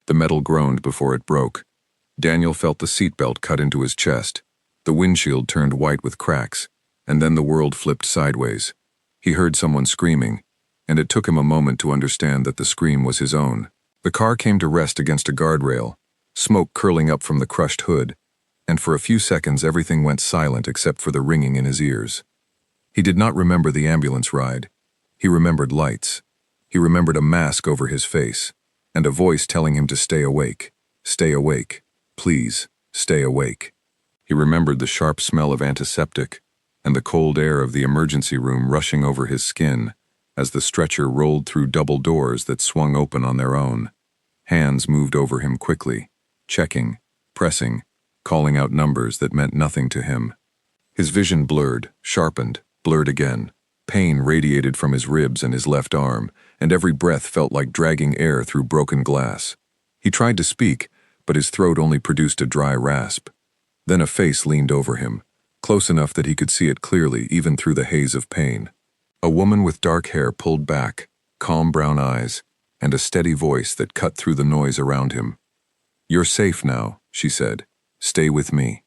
The metal groaned before it broke. Daniel felt the seatbelt cut into his chest. The windshield turned white with cracks, and then the world flipped sideways. He heard someone screaming, and it took him a moment to understand that the scream was his own. The car came to rest against a guardrail, smoke curling up from the crushed hood, and for a few seconds everything went silent except for the ringing in his ears. He did not remember the ambulance ride. He remembered lights. He remembered a mask over his face, and a voice telling him to stay awake. Stay awake. Please, stay awake. He remembered the sharp smell of antiseptic and the cold air of the emergency room rushing over his skin as the stretcher rolled through double doors that swung open on their own. Hands moved over him quickly, checking, pressing, calling out numbers that meant nothing to him. His vision blurred, sharpened, blurred again. Pain radiated from his ribs and his left arm, and every breath felt like dragging air through broken glass. He tried to speak, but his throat only produced a dry rasp. Then a face leaned over him, close enough that he could see it clearly even through the haze of pain. A woman with dark hair pulled back, calm brown eyes, and a steady voice that cut through the noise around him. "You're safe now," she said. "Stay with me."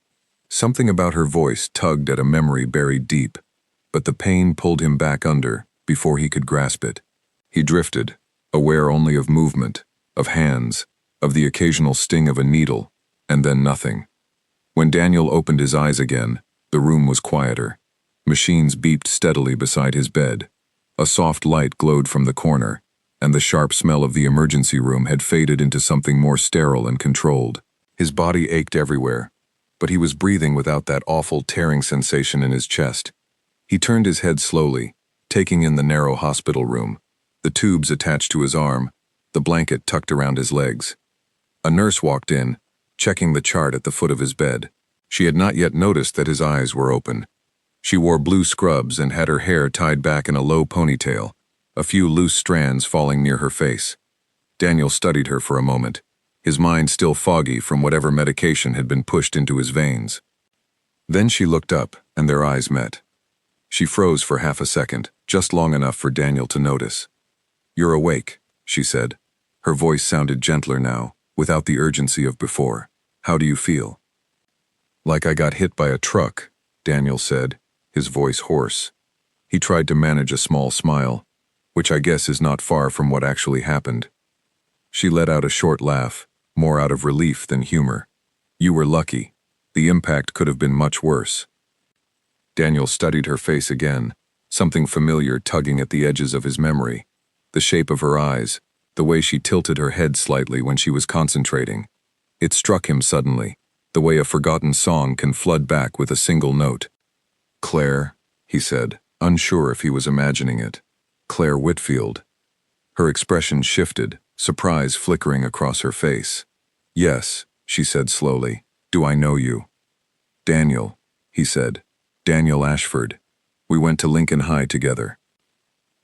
Something about her voice tugged at a memory buried deep, but the pain pulled him back under before he could grasp it. He drifted, aware only of movement, of hands, of the occasional sting of a needle, and then nothing. When Daniel opened his eyes again, the room was quieter. Machines beeped steadily beside his bed. A soft light glowed from the corner, and the sharp smell of the emergency room had faded into something more sterile and controlled. His body ached everywhere, but he was breathing without that awful tearing sensation in his chest. He turned his head slowly, taking in the narrow hospital room, the tubes attached to his arm, the blanket tucked around his legs. A nurse walked in, checking the chart at the foot of his bed. She had not yet noticed that his eyes were open. She wore blue scrubs and had her hair tied back in a low ponytail, a few loose strands falling near her face. Daniel studied her for a moment, his mind still foggy from whatever medication had been pushed into his veins. Then she looked up, and their eyes met. She froze for half a second, just long enough for Daniel to notice. "You're awake," she said. Her voice sounded gentler now, without the urgency of before. "How do you feel?" "Like I got hit by a truck," Daniel said, his voice hoarse. He tried to manage a small smile, which I guess is not far from what actually happened. She let out a short laugh, more out of relief than humor. "You were lucky. The impact could have been much worse." Daniel studied her face again, something familiar tugging at the edges of his memory. The shape of her eyes, the way she tilted her head slightly when she was concentrating. It struck him suddenly, the way a forgotten song can flood back with a single note. "Claire," he said, unsure if he was imagining it. "Claire Whitfield." Her expression shifted, surprise flickering across her face. "Yes," she said slowly. "Do I know you?" "Daniel," he said. "Daniel Ashford. We went to Lincoln High together."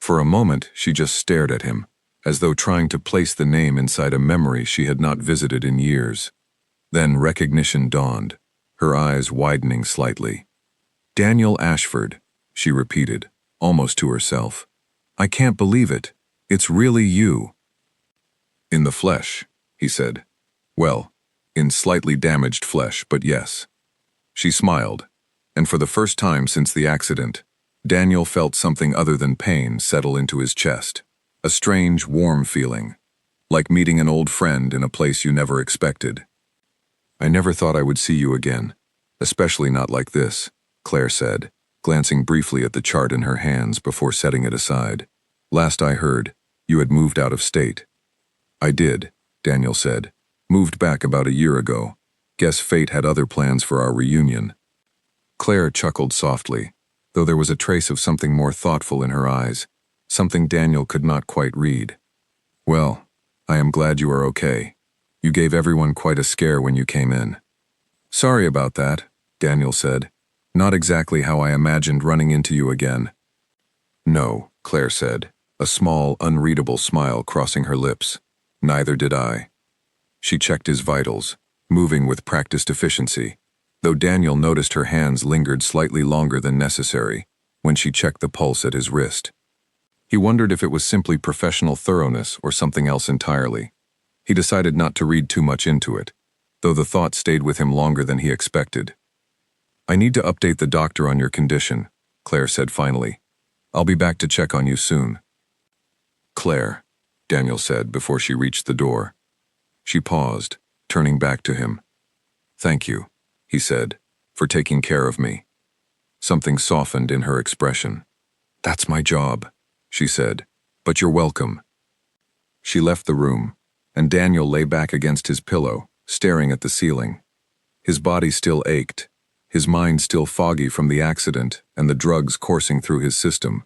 For a moment, she just stared at him, as though trying to place the name inside a memory she had not visited in years. Then recognition dawned, her eyes widening slightly. "Daniel Ashford," she repeated, almost to herself. "I can't believe it. It's really you." "In the flesh," he said. "Well, in slightly damaged flesh, but yes." She smiled, and for the first time since the accident, Daniel felt something other than pain settle into his chest. A strange, warm feeling, like meeting an old friend in a place you never expected. "I never thought I would see you again, especially not like this," Claire said, glancing briefly at the chart in her hands before setting it aside. "Last I heard, you had moved out of state." "I did," Daniel said. "Moved back about a year ago. Guess fate had other plans for our reunion." Claire chuckled softly, though there was a trace of something more thoughtful in her eyes, something Daniel could not quite read. "Well, I am glad you are okay. You gave everyone quite a scare when you came in." "Sorry about that," Daniel said. "Not exactly how I imagined running into you again." "No," Claire said, a small, unreadable smile crossing her lips. "Neither did I." She checked his vitals, moving with practiced efficiency, though Daniel noticed her hands lingered slightly longer than necessary when she checked the pulse at his wrist. He wondered if it was simply professional thoroughness or something else entirely. He decided not to read too much into it, though the thought stayed with him longer than he expected. "I need to update the doctor on your condition," Claire said finally. "I'll be back to check on you soon." "Claire," Daniel said before she reached the door. She paused, turning back to him. "Thank you," he said, "for taking care of me." Something softened in her expression. "That's my job," she said, "but you're welcome." She left the room, and Daniel lay back against his pillow, staring at the ceiling. His body still ached, his mind still foggy from the accident and the drugs coursing through his system.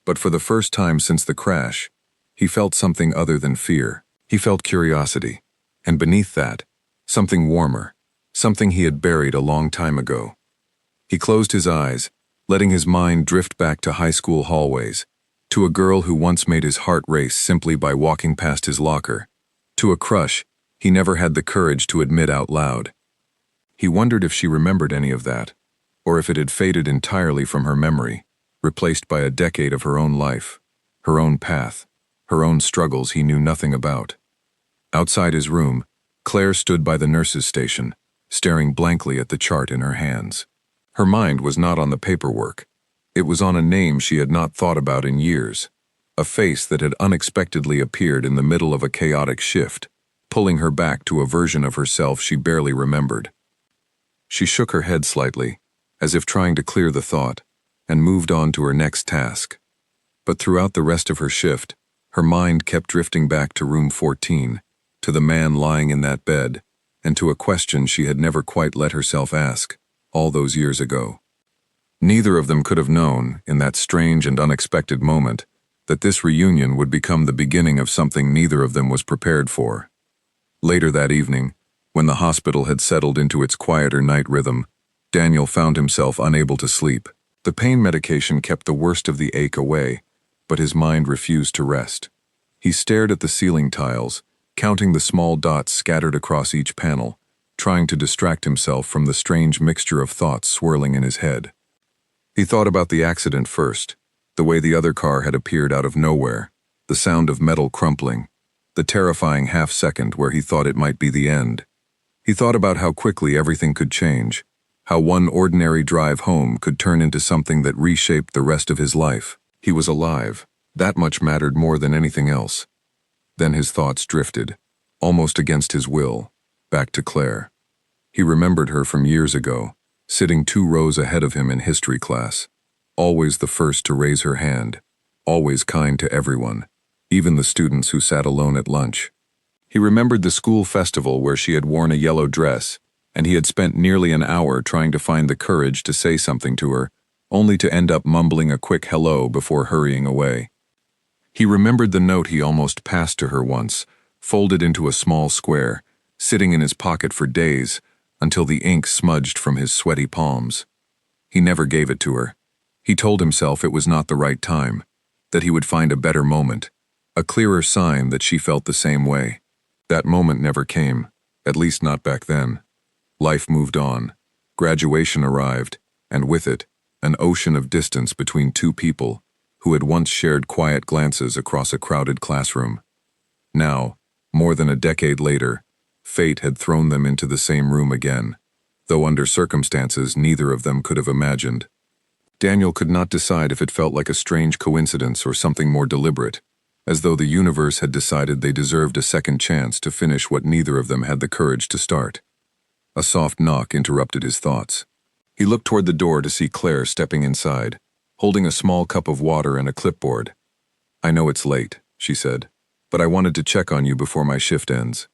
But for the first time since the crash, he felt something other than fear. He felt curiosity, and beneath that, something warmer, something he had buried a long time ago. He closed his eyes, letting his mind drift back to high school hallways, to a girl who once made his heart race simply by walking past his locker, to a crush he never had the courage to admit out loud. He wondered if she remembered any of that, or if it had faded entirely from her memory, replaced by a decade of her own life, her own path, her own struggles he knew nothing about. Outside his room, Claire stood by the nurse's station, staring blankly at the chart in her hands. Her mind was not on the paperwork. It was on a name she had not thought about in years, a face that had unexpectedly appeared in the middle of a chaotic shift, pulling her back to a version of herself she barely remembered. She shook her head slightly, as if trying to clear the thought, and moved on to her next task. But throughout the rest of her shift, her mind kept drifting back to room 14, to the man lying in that bed, and to a question she had never quite let herself ask, all those years ago. Neither of them could have known, in that strange and unexpected moment, that this reunion would become the beginning of something neither of them was prepared for. Later that evening, when the hospital had settled into its quieter night rhythm, Daniel found himself unable to sleep. The pain medication kept the worst of the ache away, but his mind refused to rest. He stared at the ceiling tiles, counting the small dots scattered across each panel, trying to distract himself from the strange mixture of thoughts swirling in his head. He thought about the accident first, the way the other car had appeared out of nowhere, the sound of metal crumpling, the terrifying half-second where he thought it might be the end. He thought about how quickly everything could change, how one ordinary drive home could turn into something that reshaped the rest of his life. He was alive. That much mattered more than anything else. Then his thoughts drifted, almost against his will, back to Claire. He remembered her from years ago, sitting 2 rows ahead of him in history class, always the first to raise her hand, always kind to everyone, even the students who sat alone at lunch. He remembered the school festival where she had worn a yellow dress, and he had spent nearly an hour trying to find the courage to say something to her, only to end up mumbling a quick hello before hurrying away. He remembered the note he almost passed to her once, folded into a small square, sitting in his pocket for days, until the ink smudged from his sweaty palms. He never gave it to her. He told himself it was not the right time, that he would find a better moment, a clearer sign that she felt the same way. That moment never came, at least not back then. Life moved on. Graduation arrived, and with it, an ocean of distance between 2 people who had once shared quiet glances across a crowded classroom. Now, more than a decade later, fate had thrown them into the same room again, though under circumstances neither of them could have imagined. Daniel could not decide if it felt like a strange coincidence or something more deliberate, as though the universe had decided they deserved a second chance to finish what neither of them had the courage to start. A soft knock interrupted his thoughts. He looked toward the door to see Claire stepping inside, holding a small cup of water and a clipboard. "I know it's late," she said, "but I wanted to check on you before my shift ends."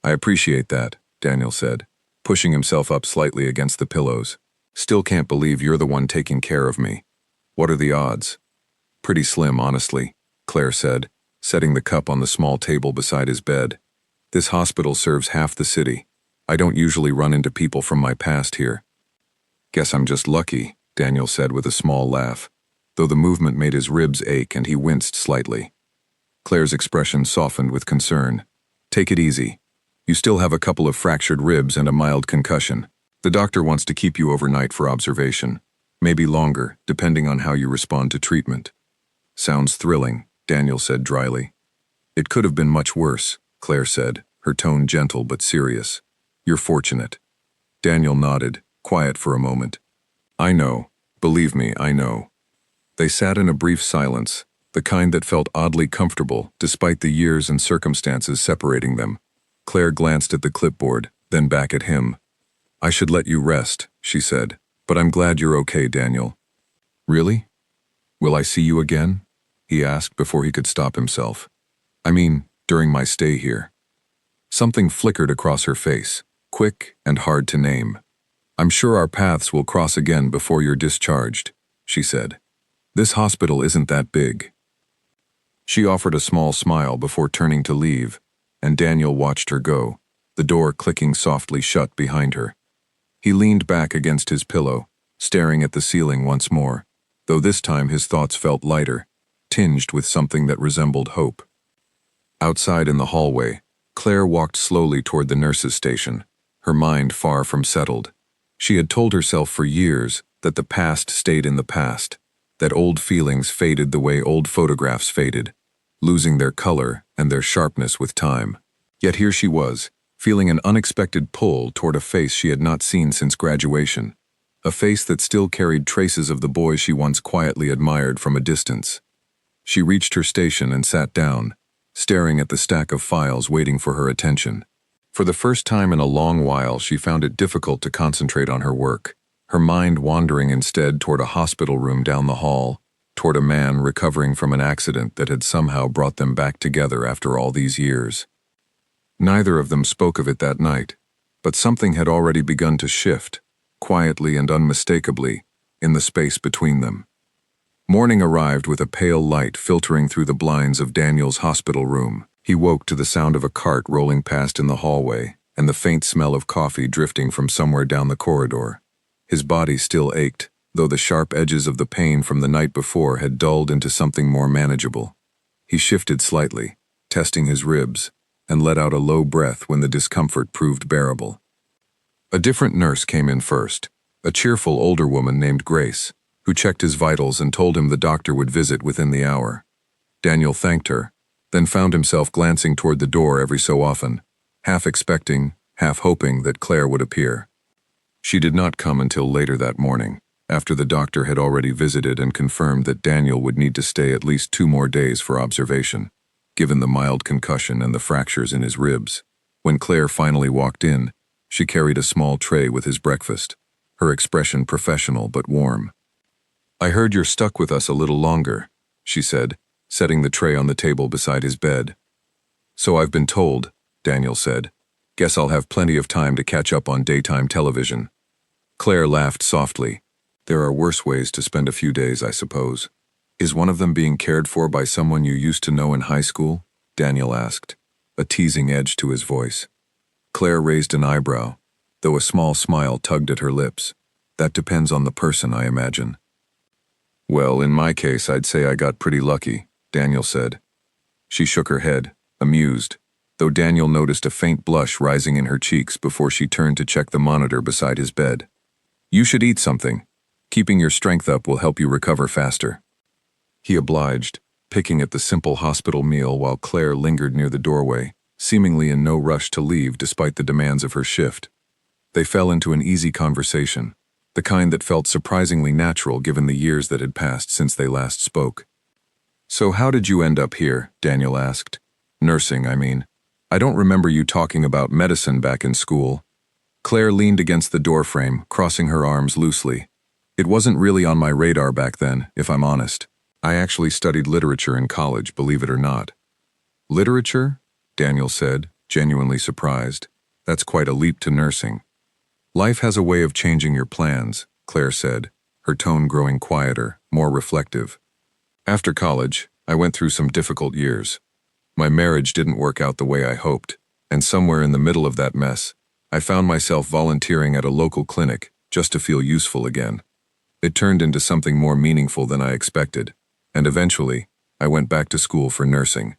"I appreciate that," Daniel said, pushing himself up slightly against the pillows. "Still can't believe you're the one taking care of me. What are the odds?" "Pretty slim, honestly," Claire said, setting the cup on the small table beside his bed. "This hospital serves half the city. I don't usually run into people from my past here." "Guess I'm just lucky," Daniel said with a small laugh, though the movement made his ribs ache and he winced slightly. Claire's expression softened with concern. "Take it easy. You still have a couple of fractured ribs and a mild concussion. The doctor wants to keep you overnight for observation, maybe longer, depending on how you respond to treatment." "Sounds thrilling," Daniel said dryly. "It could have been much worse," Claire said, her tone gentle but serious. You're fortunate. Daniel nodded, quiet for a moment. I know. Believe me, I know. They sat in a brief silence, the kind that felt oddly comfortable despite the years and circumstances separating them. Claire glanced at the clipboard, then back at him. I should let you rest, she said, but I'm glad you're okay, Daniel. Really? Will I see you again? He asked before he could stop himself. I mean, during my stay here. Something flickered across her face, quick and hard to name. I'm sure our paths will cross again before you're discharged, she said. This hospital isn't that big. She offered a small smile before turning to leave, and Daniel watched her go, the door clicking softly shut behind her. He leaned back against his pillow, staring at the ceiling once more, though this time his thoughts felt lighter, tinged with something that resembled hope. Outside in the hallway, Claire walked slowly toward the nurse's station, her mind far from settled. She had told herself for years that the past stayed in the past, that old feelings faded the way old photographs faded, losing their color and their sharpness with time. Yet here she was, feeling an unexpected pull toward a face she had not seen since graduation, a face that still carried traces of the boy she once quietly admired from a distance. She reached her station and sat down, staring at the stack of files waiting for her attention. For the first time in a long while, she found it difficult to concentrate on her work, her mind wandering instead toward a hospital room down the hall, toward a man recovering from an accident that had somehow brought them back together after all these years. Neither of them spoke of it that night, but something had already begun to shift, quietly and unmistakably, in the space between them. Morning arrived with a pale light filtering through the blinds of Daniel's hospital room. He woke to the sound of a cart rolling past in the hallway and the faint smell of coffee drifting from somewhere down the corridor. His body still ached, though the sharp edges of the pain from the night before had dulled into something more manageable. He shifted slightly, testing his ribs, and let out a low breath when the discomfort proved bearable. A different nurse came in first, a cheerful older woman named Grace, who checked his vitals and told him the doctor would visit within the hour. Daniel thanked her, then found himself glancing toward the door every so often, half expecting, half hoping that Claire would appear. She did not come until later that morning, after the doctor had already visited and confirmed that Daniel would need to stay at least 2 more days for observation, given the mild concussion and the fractures in his ribs. When Claire finally walked in, she carried a small tray with his breakfast, her expression professional but warm. I heard you're stuck with us a little longer, she said, setting the tray on the table beside his bed. So I've been told, Daniel said. Guess I'll have plenty of time to catch up on daytime television. Claire laughed softly. There are worse ways to spend a few days, I suppose. Is one of them being cared for by someone you used to know in high school? Daniel asked, a teasing edge to his voice. Claire raised an eyebrow, though a small smile tugged at her lips. That depends on the person, I imagine. Well, in my case, I'd say I got pretty lucky, Daniel said. She shook her head, amused, though Daniel noticed a faint blush rising in her cheeks before she turned to check the monitor beside his bed. You should eat something. Keeping your strength up will help you recover faster. He obliged, picking at the simple hospital meal while Claire lingered near the doorway, seemingly in no rush to leave despite the demands of her shift. They fell into an easy conversation, the kind that felt surprisingly natural given the years that had passed since they last spoke. So how did you end up here? Daniel asked. Nursing, I mean. I don't remember you talking about medicine back in school. Claire leaned against the doorframe, crossing her arms loosely. It wasn't really on my radar back then, if I'm honest. I actually studied literature in college, believe it or not. Literature? Daniel said, genuinely surprised. That's quite a leap to nursing. Life has a way of changing your plans, Claire said, her tone growing quieter, more reflective. After college, I went through some difficult years. My marriage didn't work out the way I hoped, and somewhere in the middle of that mess, I found myself volunteering at a local clinic just to feel useful again. It turned into something more meaningful than I expected, and eventually, I went back to school for nursing.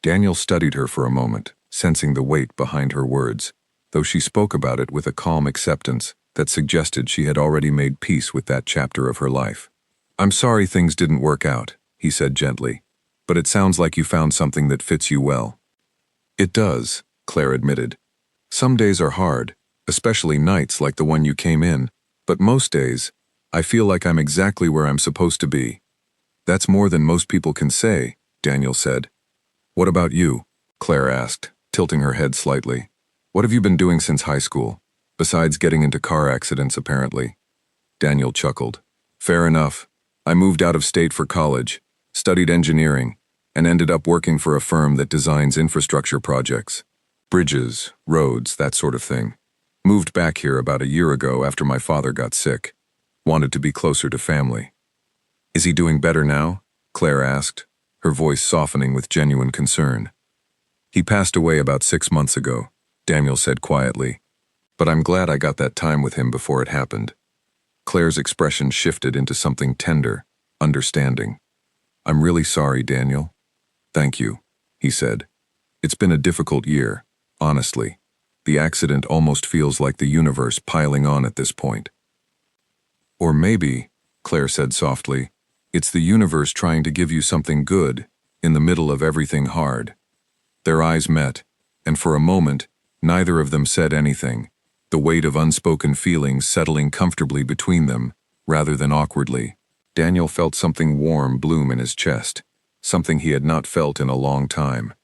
Daniel studied her for a moment, sensing the weight behind her words, though she spoke about it with a calm acceptance that suggested she had already made peace with that chapter of her life. I'm sorry things didn't work out, he said gently, but it sounds like you found something that fits you well. It does, Claire admitted. Some days are hard, especially nights like the one you came in, but most days, I feel like I'm exactly where I'm supposed to be. That's more than most people can say, Daniel said. What about you? Claire asked, tilting her head slightly. What have you been doing since high school, besides getting into car accidents apparently? Daniel chuckled. Fair enough. I moved out of state for college, studied engineering, and ended up working for a firm that designs infrastructure projects. Bridges, roads, that sort of thing. Moved back here about a year ago after my father got sick. Wanted to be closer to family. Is he doing better now? Claire asked, her voice softening with genuine concern. He passed away about 6 months ago, Daniel said quietly. But I'm glad I got that time with him before it happened. Claire's expression shifted into something tender, understanding. I'm really sorry, Daniel. Thank you, he said. It's been a difficult year, honestly. The accident almost feels like the universe piling on at this point. Or maybe, Claire said softly, it's the universe trying to give you something good in the middle of everything hard. Their eyes met, and for a moment, neither of them said anything, the weight of unspoken feelings settling comfortably between them, rather than awkwardly. Daniel felt something warm bloom in his chest, something he had not felt in a long time.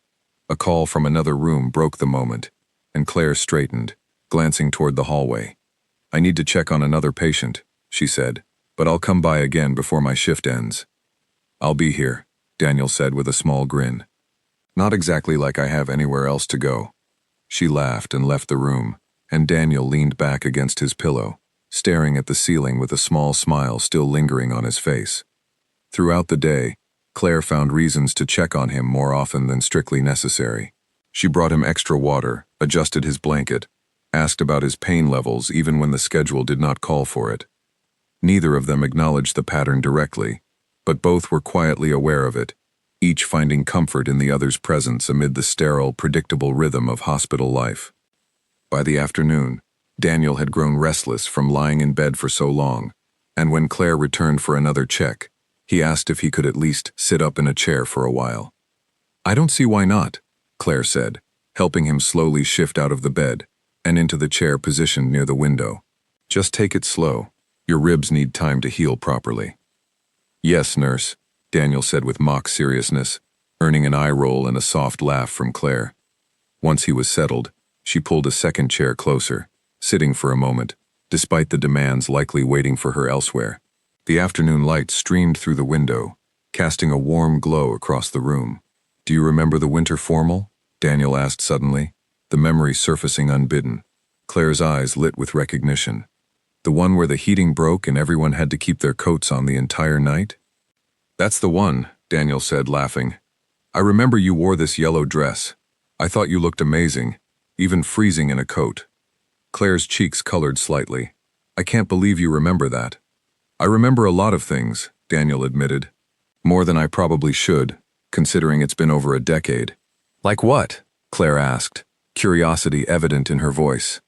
A call from another room broke the moment, and Claire straightened, glancing toward the hallway. I need to check on another patient, she said, but I'll come by again before my shift ends. I'll be here, Daniel said with a small grin. Not exactly like I have anywhere else to go. She laughed and left the room, and Daniel leaned back against his pillow, staring at the ceiling with a small smile still lingering on his face. Throughout the day, Claire found reasons to check on him more often than strictly necessary. She brought him extra water, adjusted his blanket, asked about his pain levels even when the schedule did not call for it. Neither of them acknowledged the pattern directly, but both were quietly aware of it, each finding comfort in the other's presence amid the sterile, predictable rhythm of hospital life. By the afternoon, Daniel had grown restless from lying in bed for so long, and when Claire returned for another check, he asked if he could at least sit up in a chair for a while. I don't see why not, Claire said, helping him slowly shift out of the bed and into the chair positioned near the window. Just take it slow. Your ribs need time to heal properly. Yes, nurse, Daniel said with mock seriousness, earning an eye roll and a soft laugh from Claire. Once he was settled, she pulled a second chair closer, sitting for a moment, despite the demands likely waiting for her elsewhere. The afternoon light streamed through the window, casting a warm glow across the room. Do you remember the winter formal? Daniel asked suddenly, the memory surfacing unbidden. Claire's eyes lit with recognition. The one where the heating broke and everyone had to keep their coats on the entire night? That's the one, Daniel said, laughing. I remember you wore this yellow dress. I thought you looked amazing, even freezing in a coat. Claire's cheeks colored slightly. I can't believe you remember that. I remember a lot of things, Daniel admitted. More than I probably should, considering it's been over a decade. Like what? Claire asked, curiosity evident in her voice.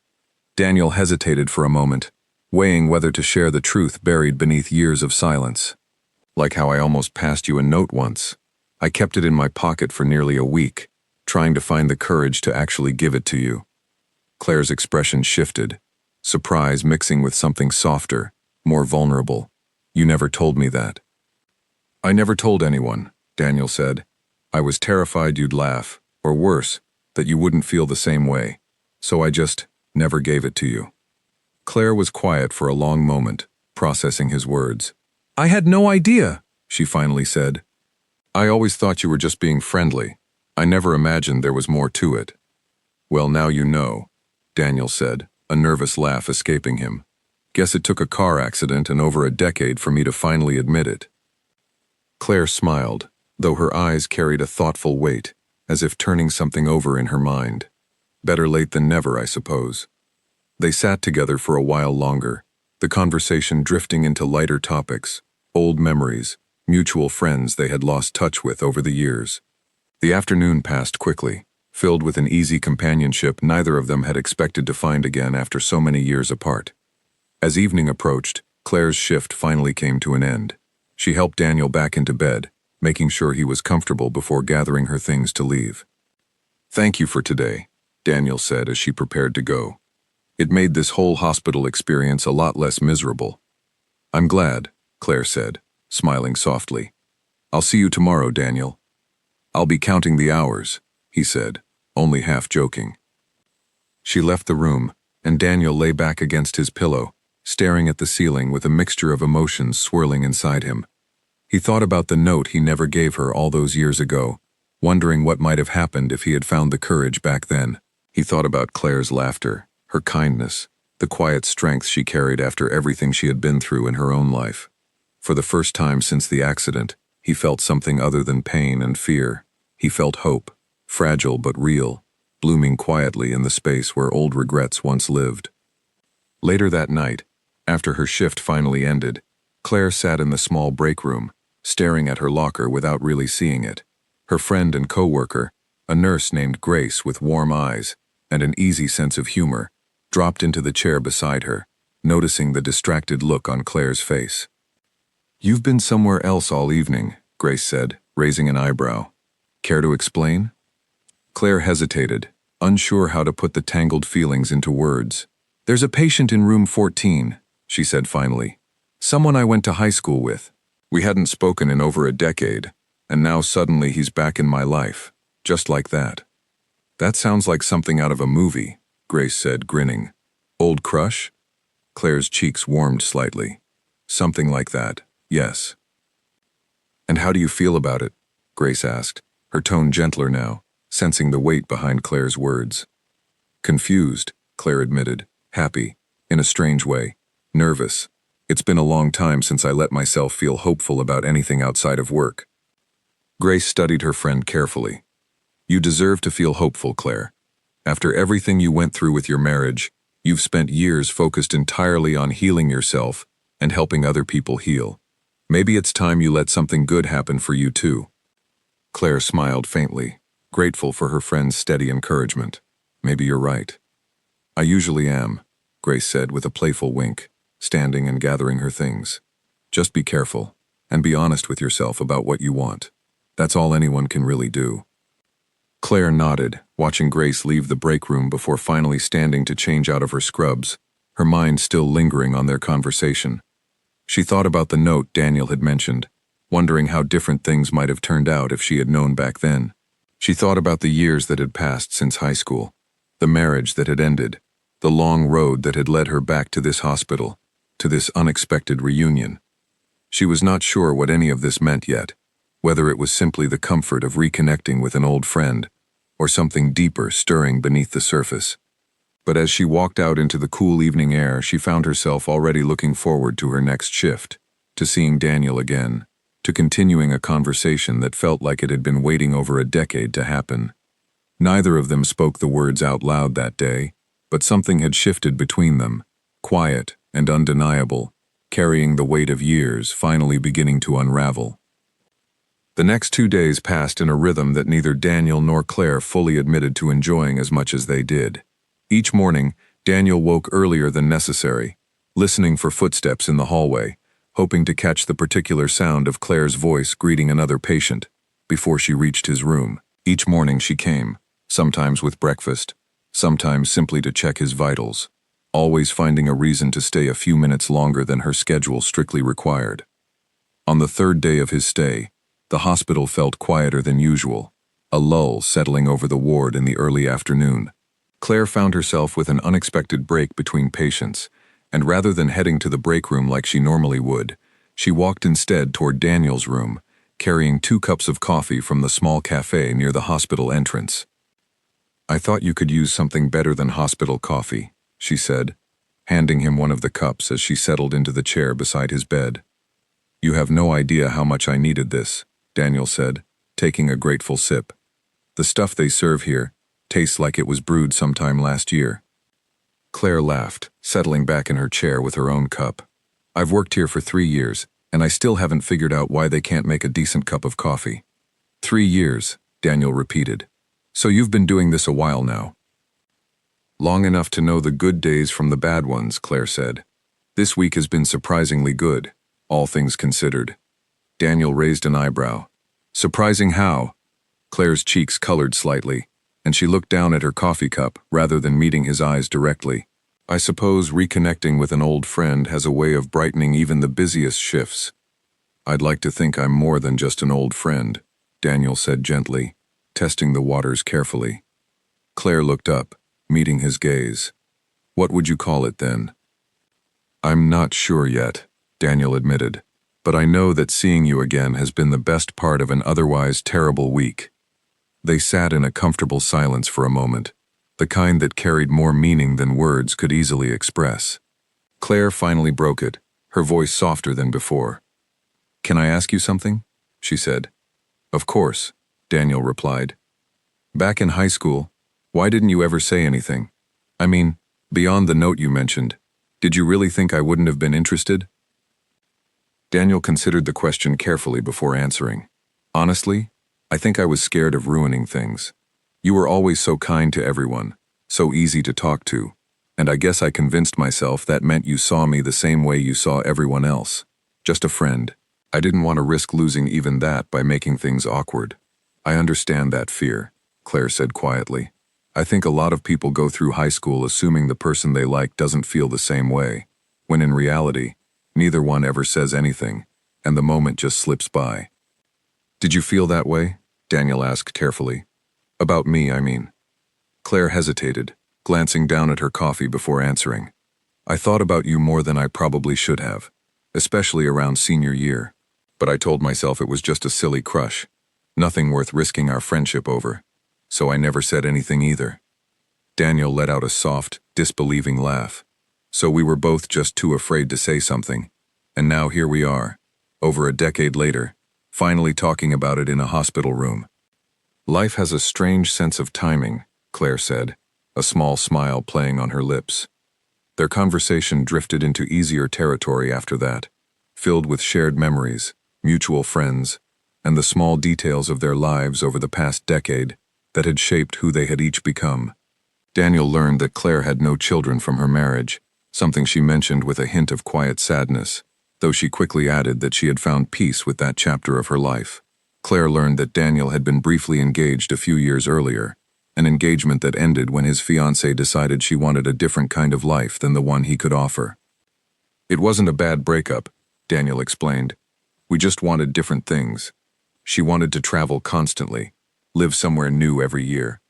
Daniel hesitated for a moment, weighing whether to share the truth buried beneath years of silence. Like how I almost passed you a note once. I kept it in my pocket for nearly a week, trying to find the courage to actually give it to you. Claire's expression shifted, surprise mixing with something softer, more vulnerable. You never told me that. I never told anyone, Daniel said. I was terrified you'd laugh, or worse, that you wouldn't feel the same way, so I just never gave it to you. Claire was quiet for a long moment, processing his words. I had no idea, she finally said. I always thought you were just being friendly. I never imagined there was more to it. Well, now you know, Daniel said, a nervous laugh escaping him. Guess it took a car accident and over a decade for me to finally admit it. Claire smiled, though her eyes carried a thoughtful weight, as if turning something over in her mind. Better late than never, I suppose. They sat together for a while longer, the conversation drifting into lighter topics, old memories, mutual friends they had lost touch with over the years. The afternoon passed quickly, filled with an easy companionship neither of them had expected to find again after so many years apart. As evening approached, Claire's shift finally came to an end. She helped Daniel back into bed, making sure he was comfortable before gathering her things to leave. "Thank you for today," Daniel said as she prepared to go. It made this whole hospital experience a lot less miserable. "I'm glad," Claire said, smiling softly. "I'll see you tomorrow, Daniel." "I'll be counting the hours," he said, only half joking. She left the room, and Daniel lay back against his pillow, staring at the ceiling with a mixture of emotions swirling inside him. He thought about the note he never gave her all those years ago, wondering what might have happened if he had found the courage back then. He thought about Claire's laughter, her kindness, the quiet strength she carried after everything she had been through in her own life. For the first time since the accident, he felt something other than pain and fear. He felt hope, fragile but real, blooming quietly in the space where old regrets once lived. Later that night, after her shift finally ended, Claire sat in the small break room, staring at her locker without really seeing it. Her friend and co-worker, a nurse named Grace with warm eyes and an easy sense of humor, dropped into the chair beside her, noticing the distracted look on Claire's face. "You've been somewhere else all evening," Grace said, raising an eyebrow. "Care to explain?" Claire hesitated, unsure how to put the tangled feelings into words. "There's a patient in room 14, she said finally. "Someone I went to high school with. We hadn't spoken in over a decade, and now suddenly he's back in my life, just like that." "That sounds like something out of a movie," Grace said, grinning. "Old crush?" Claire's cheeks warmed slightly. "Something like that, yes." "And how do you feel about it?" Grace asked, her tone gentler now, sensing the weight behind Claire's words. "Confused," Claire admitted, "happy, in a strange way, nervous. It's been a long time since I let myself feel hopeful about anything outside of work." Grace studied her friend carefully. "You deserve to feel hopeful, Claire. After everything you went through with your marriage, you've spent years focused entirely on healing yourself and helping other people heal. Maybe it's time you let something good happen for you too." Claire smiled faintly, grateful for her friend's steady encouragement. "Maybe you're right." "I usually am," Grace said with a playful wink, standing and gathering her things. "Just be careful, and be honest with yourself about what you want. That's all anyone can really do." Claire nodded, watching Grace leave the break room before finally standing to change out of her scrubs, her mind still lingering on their conversation. She thought about the note Daniel had mentioned, wondering how different things might have turned out if she had known back then. She thought about the years that had passed since high school, the marriage that had ended, the long road that had led her back to this hospital, to this unexpected reunion. She was not sure what any of this meant yet, whether it was simply the comfort of reconnecting with an old friend, or something deeper stirring beneath the surface. But as she walked out into the cool evening air, she found herself already looking forward to her next shift, to seeing Daniel again, to continuing a conversation that felt like it had been waiting over a decade to happen. Neither of them spoke the words out loud that day, but something had shifted between them, quiet and undeniable, carrying the weight of years finally beginning to unravel. The next 2 days passed in a rhythm that neither Daniel nor Claire fully admitted to enjoying as much as they did. Each morning, Daniel woke earlier than necessary, listening for footsteps in the hallway, hoping to catch the particular sound of Claire's voice greeting another patient before she reached his room. Each morning she came, sometimes with breakfast, sometimes simply to check his vitals, always finding a reason to stay a few minutes longer than her schedule strictly required. On the third day of his stay, the hospital felt quieter than usual, a lull settling over the ward in the early afternoon. Claire found herself with an unexpected break between patients, and rather than heading to the break room like she normally would, she walked instead toward Daniel's room, carrying 2 cups of coffee from the small cafe near the hospital entrance. "I thought you could use something better than hospital coffee," she said, handing him one of the cups as she settled into the chair beside his bed. "You have no idea how much I needed this," Daniel said, taking a grateful sip. "The stuff they serve here tastes like it was brewed sometime last year." Claire laughed, settling back in her chair with her own cup. "I've worked here for 3 years, and I still haven't figured out why they can't make a decent cup of coffee." 3 years, Daniel repeated. "So you've been doing this a while now." "Long enough to know the good days from the bad ones," Claire said. "This week has been surprisingly good, all things considered." Daniel raised an eyebrow. "Surprising how?" Claire's cheeks colored slightly, and she looked down at her coffee cup rather than meeting his eyes directly. I suppose reconnecting with an old friend has a way of brightening even the busiest shifts. I'd like to think I'm more than just an old friend, Daniel said gently, testing the waters carefully. Claire looked up, meeting his gaze. What would you call it then? I'm not sure yet, Daniel admitted, but I know that seeing you again has been the best part of an otherwise terrible week. They sat in a comfortable silence for a moment, the kind that carried more meaning than words could easily express. Claire finally broke it, her voice softer than before. Can I ask you something? She said. Of course, Daniel replied. Back in high school, why didn't you ever say anything? I mean, beyond the note you mentioned, did you really think I wouldn't have been interested? Daniel considered the question carefully before answering. Honestly, I think I was scared of ruining things. You were always so kind to everyone, so easy to talk to, and I guess I convinced myself that meant you saw me the same way you saw everyone else. Just a friend. I didn't want to risk losing even that by making things awkward. I understand that fear, Claire said quietly. I think a lot of people go through high school assuming the person they like doesn't feel the same way, when in reality, neither one ever says anything, and the moment just slips by. Did you feel that way? Daniel asked carefully. About me, I mean. Claire hesitated, glancing down at her coffee before answering. I thought about you more than I probably should have, especially around senior year, but I told myself it was just a silly crush, nothing worth risking our friendship over, so I never said anything either. Daniel let out a soft, disbelieving laugh. So we were both just too afraid to say something, and now here we are, over a decade later, finally talking about it in a hospital room. Life has a strange sense of timing, Claire said, a small smile playing on her lips. Their conversation drifted into easier territory after that, filled with shared memories, mutual friends, and the small details of their lives over the past decade that had shaped who they had each become. Daniel learned that Claire had no children from her marriage, something she mentioned with a hint of quiet sadness, though she quickly added that she had found peace with that chapter of her life. Claire learned that Daniel had been briefly engaged a few years earlier, an engagement that ended when his fiancée decided she wanted a different kind of life than the one he could offer. It wasn't a bad breakup, Daniel explained. We just wanted different things. She wanted to travel constantly, live somewhere new every year.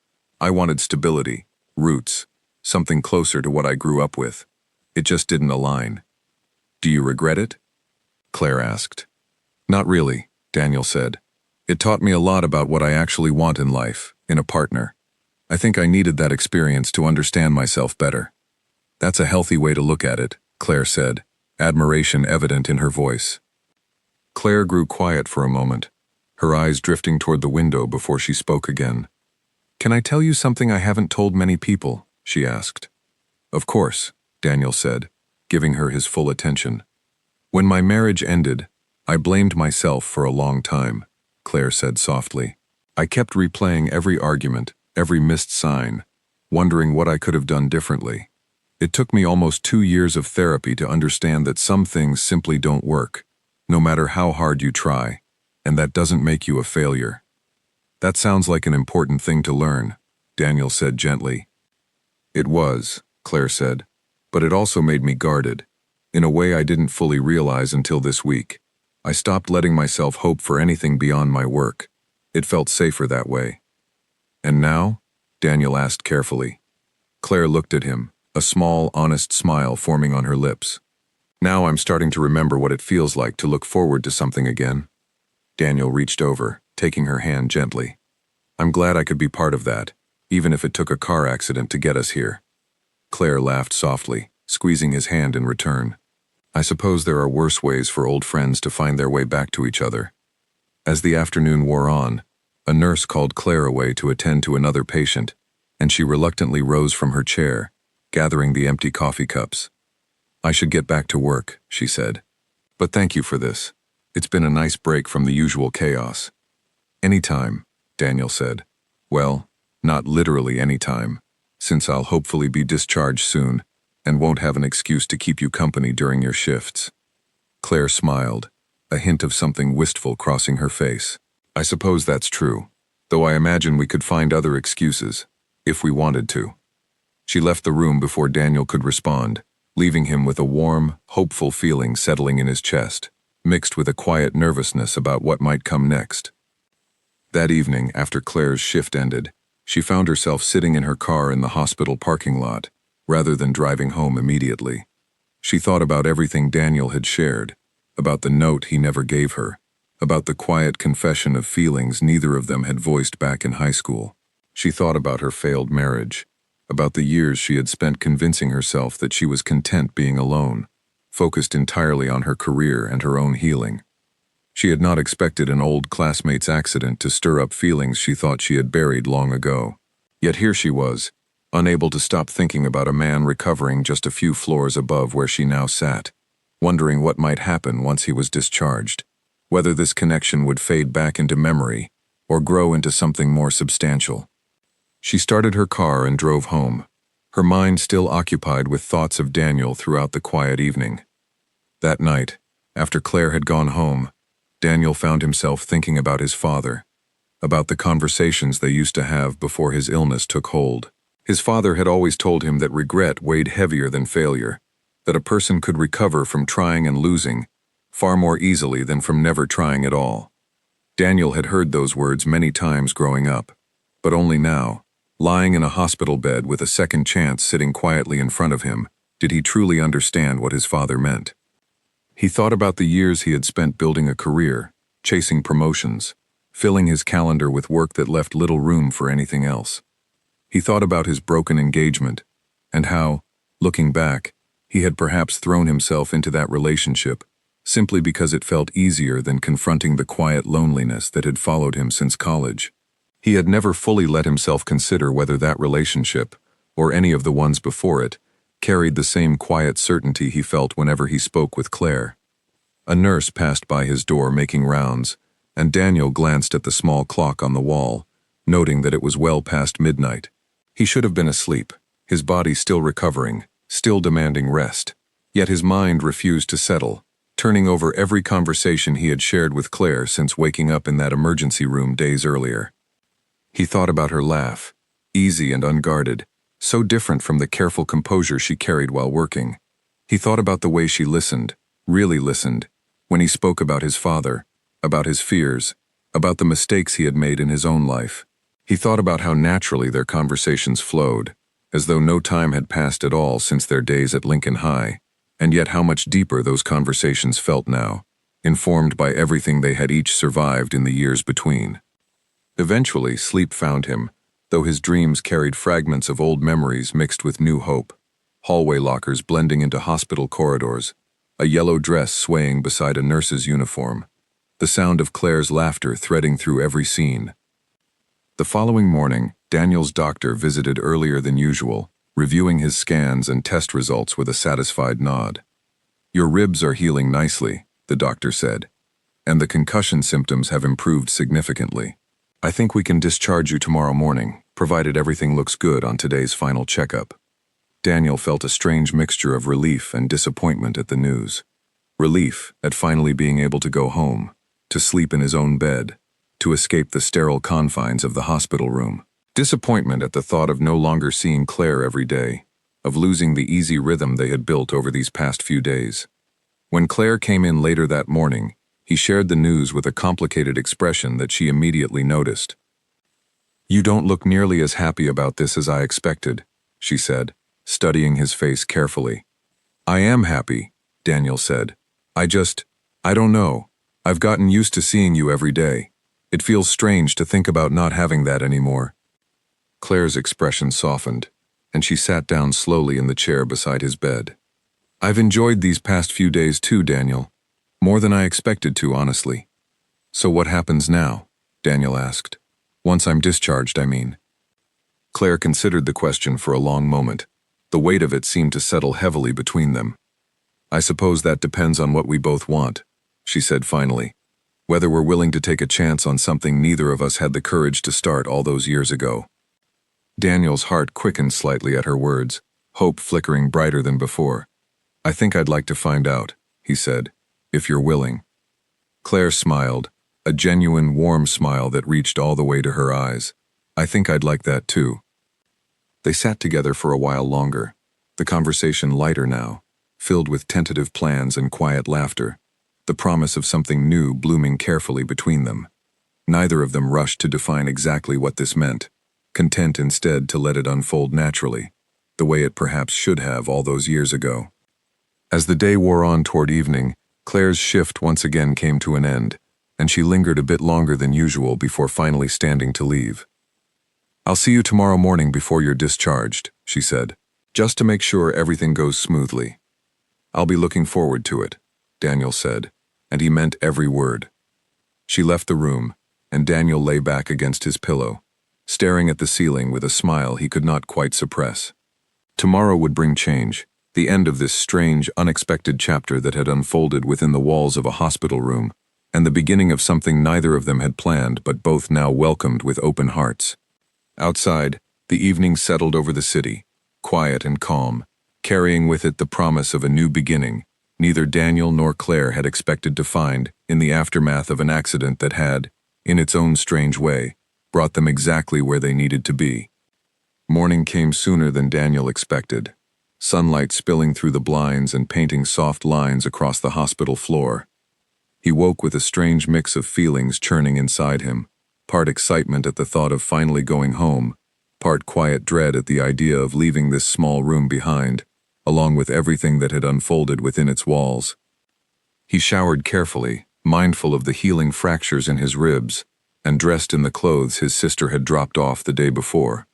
I wanted stability, roots, something closer to what I grew up with. It just didn't align. Do you regret it? Claire asked. Not really, Daniel said. It taught me a lot about what I actually want in life, in a partner. I think I needed that experience to understand myself better. That's a healthy way to look at it, Claire said, admiration evident in her voice. Claire grew quiet for a moment, her eyes drifting toward the window before she spoke again. Can I tell you something I haven't told many people? She asked. Of course, Daniel said, giving her his full attention. When my marriage ended, I blamed myself for a long time, Claire said softly. I kept replaying every argument, every missed sign, wondering what I could have done differently. It took me almost 2 years of therapy to understand that some things simply don't work, no matter how hard you try, and that doesn't make you a failure. That sounds like an important thing to learn, Daniel said gently. It was, Claire said, but it also made me guarded, in a way I didn't fully realize until this week. I stopped letting myself hope for anything beyond my work. It felt safer that way. And now? Daniel asked carefully. Claire looked at him, a small, honest smile forming on her lips. Now I'm starting to remember what it feels like to look forward to something again. Daniel reached over, taking her hand gently. I'm glad I could be part of that, even if it took a car accident to get us here. Claire laughed softly, squeezing his hand in return. I suppose there are worse ways for old friends to find their way back to each other. As the afternoon wore on, a nurse called Claire away to attend to another patient, and she reluctantly rose from her chair, gathering the empty coffee cups. I should get back to work, she said. But thank you for this. It's been a nice break from the usual chaos. Anytime, Daniel said. Well, not literally anytime, since I'll hopefully be discharged soon and won't have an excuse to keep you company during your shifts. Claire smiled, a hint of something wistful crossing her face. I suppose that's true. though I imagine we could find other excuses, if we wanted to. She left the room before Daniel could respond, leaving him with a warm, hopeful feeling settling in his chest, mixed with a quiet nervousness about what might come next. That evening, after Claire's shift ended, she found herself sitting in her car in the hospital parking lot, rather than driving home immediately. She thought about everything Daniel had shared, about the note he never gave her, about the quiet confession of feelings neither of them had voiced back in high school. She thought about her failed marriage, about the years she had spent convincing herself that she was content being alone, focused entirely on her career and her own healing. She had not expected an old classmate's accident to stir up feelings she thought she had buried long ago. Yet here she was, unable to stop thinking about a man recovering just a few floors above where she now sat, wondering what might happen once he was discharged, whether this connection would fade back into memory or grow into something more substantial. She started her car and drove home, her mind still occupied with thoughts of Daniel throughout the quiet evening. That night, after Claire had gone home, Daniel found himself thinking about his father, about the conversations they used to have before his illness took hold. His father had always told him that regret weighed heavier than failure, that a person could recover from trying and losing far more easily than from never trying at all. Daniel had heard those words many times growing up, but only now, lying in a hospital bed with a second chance sitting quietly in front of him, did he truly understand what his father meant. He thought about the years he had spent building a career, chasing promotions, filling his calendar with work that left little room for anything else. He thought about his broken engagement, and how, looking back, he had perhaps thrown himself into that relationship simply because it felt easier than confronting the quiet loneliness that had followed him since college. He had never fully let himself consider whether that relationship, or any of the ones before it, carried the same quiet certainty he felt whenever he spoke with Claire. A nurse passed by his door making rounds, and Daniel glanced at the small clock on the wall, noting that it was well past midnight. He should have been asleep, his body still recovering, still demanding rest. Yet his mind refused to settle, turning over every conversation he had shared with Claire since waking up in that emergency room days earlier. He thought about her laugh, easy and unguarded, so different from the careful composure she carried while working. He thought about the way she listened, really listened, when he spoke about his father, about his fears, about the mistakes he had made in his own life. He thought about how naturally their conversations flowed, as though no time had passed at all since their days at Lincoln High, and yet how much deeper those conversations felt now, informed by everything they had each survived in the years between. Eventually, sleep found him, though his dreams carried fragments of old memories mixed with new hope, hallway lockers blending into hospital corridors, a yellow dress swaying beside a nurse's uniform, the sound of Claire's laughter threading through every scene. The following morning, Daniel's doctor visited earlier than usual, reviewing his scans and test results with a satisfied nod. "Your ribs are healing nicely," the doctor said, "and the concussion symptoms have improved significantly. I think we can discharge you tomorrow morning, provided everything looks good on today's final checkup." Daniel felt a strange mixture of relief and disappointment at the news. Relief at finally being able to go home, to sleep in his own bed, to escape the sterile confines of the hospital room. Disappointment at the thought of no longer seeing Claire every day, of losing the easy rhythm they had built over these past few days. When Claire came in later that morning, he shared the news with a complicated expression that she immediately noticed. "You don't look nearly as happy about this as I expected," she said, studying his face carefully. "I am happy," Daniel said. I don't know. I've gotten used to seeing you every day. It feels strange to think about not having that anymore." Claire's expression softened, and she sat down slowly in the chair beside his bed. "I've enjoyed these past few days too, Daniel. More than I expected to, honestly." "So what happens now?" Daniel asked. "Once I'm discharged, I mean." Claire considered the question for a long moment. The weight of it seemed to settle heavily between them. "I suppose that depends on what we both want," she said finally. "Whether we're willing to take a chance on something neither of us had the courage to start all those years ago." Daniel's heart quickened slightly at her words, hope flickering brighter than before. "I think I'd like to find out," he said, "if you're willing." Claire smiled, a genuine, warm smile that reached all the way to her eyes. "I think I'd like that too." They sat together for a while longer, the conversation lighter now, filled with tentative plans and quiet laughter, the promise of something new blooming carefully between them. Neither of them rushed to define exactly what this meant, content instead to let it unfold naturally, the way it perhaps should have all those years ago. As the day wore on toward evening, Claire's shift once again came to an end, and she lingered a bit longer than usual before finally standing to leave. "I'll see you tomorrow morning before you're discharged," she said, "just to make sure everything goes smoothly." "I'll be looking forward to it," Daniel said, and he meant every word. She left the room, and Daniel lay back against his pillow, staring at the ceiling with a smile he could not quite suppress. Tomorrow would bring change, the end of this strange, unexpected chapter that had unfolded within the walls of a hospital room, and the beginning of something neither of them had planned but both now welcomed with open hearts. Outside, the evening settled over the city, quiet and calm, carrying with it the promise of a new beginning neither Daniel nor Claire had expected to find in the aftermath of an accident that had, in its own strange way, brought them exactly where they needed to be. Morning came sooner than Daniel expected, sunlight spilling through the blinds and painting soft lines across the hospital floor. He woke with a strange mix of feelings churning inside him, part excitement at the thought of finally going home, part quiet dread at the idea of leaving this small room behind, along with everything that had unfolded within its walls. He showered carefully, mindful of the healing fractures in his ribs, and dressed in the clothes his sister had dropped off the day before.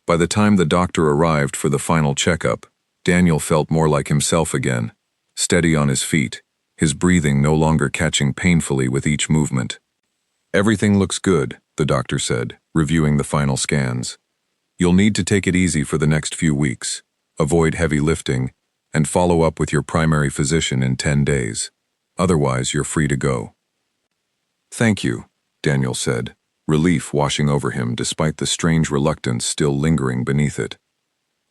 By the time the doctor arrived for the final checkup, Daniel felt more like himself again, steady on his feet, his breathing no longer catching painfully with each movement. "Everything looks good," the doctor said, reviewing the final scans. "You'll need to take it easy for the next few weeks, avoid heavy lifting, and follow up with your primary physician in 10 days. Otherwise, you're free to go." "Thank you," Daniel said, relief washing over him despite the strange reluctance still lingering beneath it.